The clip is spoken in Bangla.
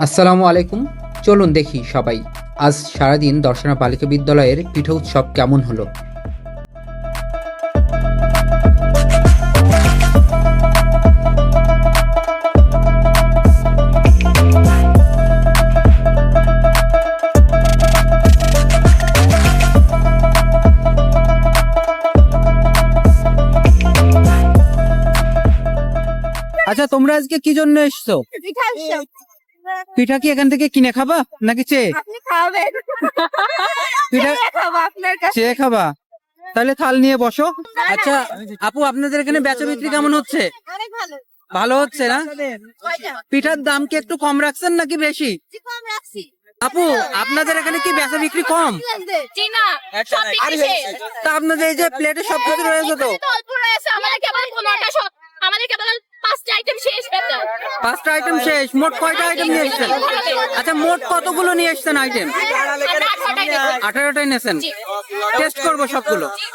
আসসালামু আলাইকুম। চলুন দেখি সবাই আজ সারাদিন দর্শনা বালিকা বিদ্যালয়ের পিঠা উৎসব কেমন হলো। আচ্ছা, তোমরা আজকে কি জন্য এসছো? পিঠা উৎসব। পিঠা কি এখান থেকে কিনে খাবা নাকি চেয়ে? আপনি খাবেন? পিঠা চেয়ে খাবো আপনার কাছে। চেয়ে খাবা? তাহলে থাল নিয়ে বসো। না। আচ্ছা আপু, আপনাদের এখানে বেচা বিক্রি কেমন হচ্ছে? অনেক ভালো। ভালো হচ্ছে না? কয়টা? পিঠার দাম কি একটু কম রাখছেন নাকি বেশি? জি, কম রাখছি। আপু, আপনাদের এখানে কি বেচা বিক্রি কম? জি না, সব বিক্রি শেষ। তা আপনাদের এই যে প্লেটে সব কিছু রয়েছে তো, এখানে তো অল্প রয়েছে, আমাদের কেবল 15টা সব, আমাদের কেবল 5টা আইটেম শেষ পেতো। 5টা আইটেম শেষ। মোট কয়টা আইটেম নিয়ে এসছেন? আচ্ছা, মোট কতগুলো নিয়ে এসছেন আইটেম? আমরা 18টাই দেখবো। 18টাই নিয়েছেন। জি। টেস্ট করবো সবগুলো। জি।